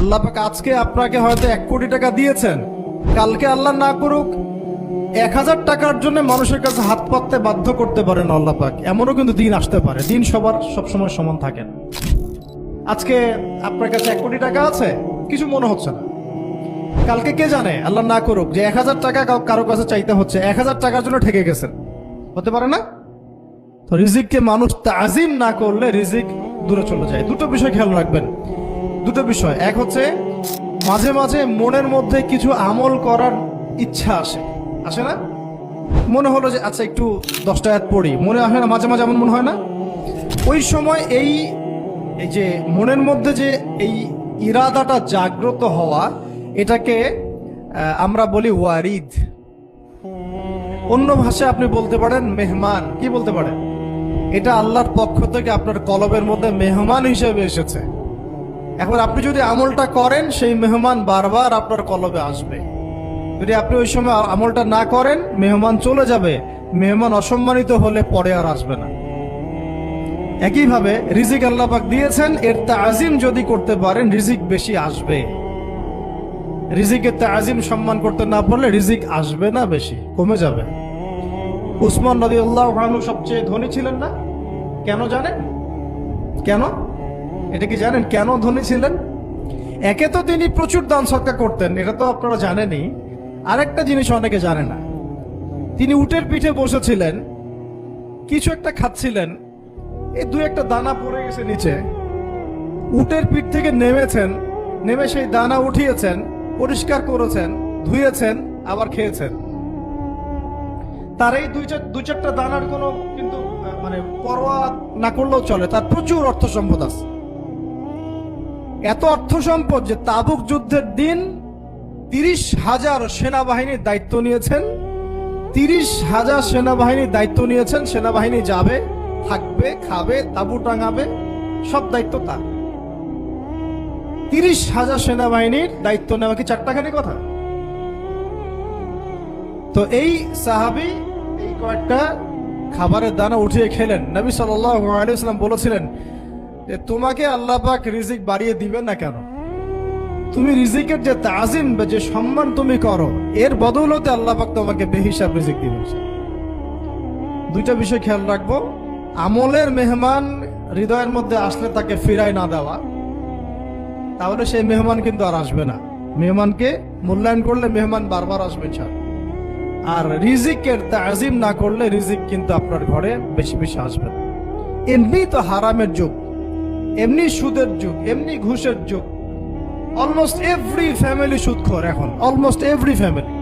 আল্লাহ পাক আজকে আপনাকে হয়তো 1 কোটি টাকা দিয়েছেন, কালকে আল্লাহ না করুক 1000 টাকার জন্য মানুষের কাছে হাত পাততে বাধ্য করতে পারেন আল্লাহ পাক। এমনও কিন্তু দিন আসতে পারে, দিন সবার সবসময় সমান থাকে না। আজকে আপনার কাছে 1 কোটি টাকা আছে, কিছু মনে হচ্ছে না। কালকে কে জানে, আল্লাহ না করুক, যে 1000 টাকা কারো কাছে চাইতে হচ্ছে, 1000 টাকার জন্য ঠকে গেছেন, হতে পারে না? তো রিজিককে মানুষ তাজিম না করলে রিজিক দূরে চলে যায়। দুটো বিষয় খেয়াল রাখবেন, দুটো বিষয়। এক হচ্ছে মাঝে মাঝে মনের মধ্যে কিছু আমল করার ইচ্ছা আসে না? মনে হলো যে আচ্ছা একটু 10টা আয়াত পড়ি, মনে আসে না? মাঝে মাঝে এমন মনে হয় না? ওই সময় এই যে মনের মধ্যে যে এই ইরাদাটা জাগ্রত হওয়া, এটাকে আমরা বলি ওয়ারিদ। অন্য ভাষায় আপনি বলতে পারেন মেহমান। কি বলতে পারেন? এটা আল্লাহর পক্ষ থেকে আপনার কলবের মধ্যে মেহমান হিসেবে এসেছে। এখন আপনি যদি আমলটা করেন, সেই মেহমান বারবার আপনার কলবে আসবে। যদি আপনি ওই সময় আমলটা না করেন, মেহমান চলে যাবে। মেহমান অসম্মানিত হলে পরে আর আসবে না। একইভাবে রিজিক আল্লাহ পাক দিয়েছেন, এর তাজিম যদি করতে পারেন রিজিক বেশি আসবে। রিজিকের তাজিম সম্মান করতে না পারলে রিজিক আসবে না, বেশি কমে যাবে। উসমান রাদিয়াল্লাহু আনহু সবচেয়ে ধনী ছিলেন না? কেন জানেন? কেন? এটা কি জানেন কেন ধনী ছিলেন? একে তো তিনি প্রচুর দান সদকা করতেন, এটা তো আপনারা জানেনই। আরেকটা জিনিস অনেকে জানে না, তিনি উটের পিঠে বসেছিলেন, কিছু একটা খাচ্ছিলেন, এই 2-1টা দানা পড়ে গেছে নিচে। উটের পিঠ থেকে নেমেছেন, নেমে সেই দানা উঠিয়েছেন, পরিষ্কার করেছেন, ধুয়েছেন, আবার খেয়েছেন। তার এই 2-4টা দানার কোনো কিন্তু মানে পরোয়া না করলেও চলে, তার প্রচুর অর্থ সম্পদ আছে। এত অর্থ সম্পদ যে তাবুক যুদ্ধের দিন 30,000 সেনাবাহিনীর দায়িত্ব নিয়েছেন। 30,000 সেনাবাহিনীর দায়িত্ব নিয়েছেন। সেনাবাহিনী যাবে, থাকবে, খাবে, তাবু টাঙাবে, সব দায়িত্ব তার। 30,000 সেনাবাহিনীর দায়িত্ব নেওয়া কি চারটাখানি কথা? তো এই সাহাবী এই কয়েকটা খাবারের দানা উঠিয়ে খেলেন। নবী সাল্লাল্লাহু আলাইহি ওয়াসাল্লাম বলেছিলেন যে তোমাকে আল্লাহ পাক রিজিক বাড়িয়ে দিবেন না কেন? তুমি রিজিকের যে তাজিম বা যে সম্মান তুমি করো, এর বদৌলতে আল্লাহ পাক তোমাকে বেহিসাব রিজিক দিবেন। দুইটা বিষয় খেয়াল রাখবো। আমলের মেহমান হৃদয়ের মধ্যে আসলে তাকে ফিরায় না দেওয়া, তাহলে সেই মেহমান কিন্তু আর আসবে না। মেহমানকে মূল্যায়ন করলে মেহমান বারবার আসবে। আর রিজিকের তাজিম না করলে রিজিক কিন্তু আপনার ঘরে বেশি বেশি আসবে। এমনি তো হারামের যুগ, এমনি সুদের যুগ, এমনি ঘুষের যুগ। অলমোস্ট এভরি ফ্যামিলি সুদখোর এখন, অলমোস্ট এভরি ফ্যামিলি।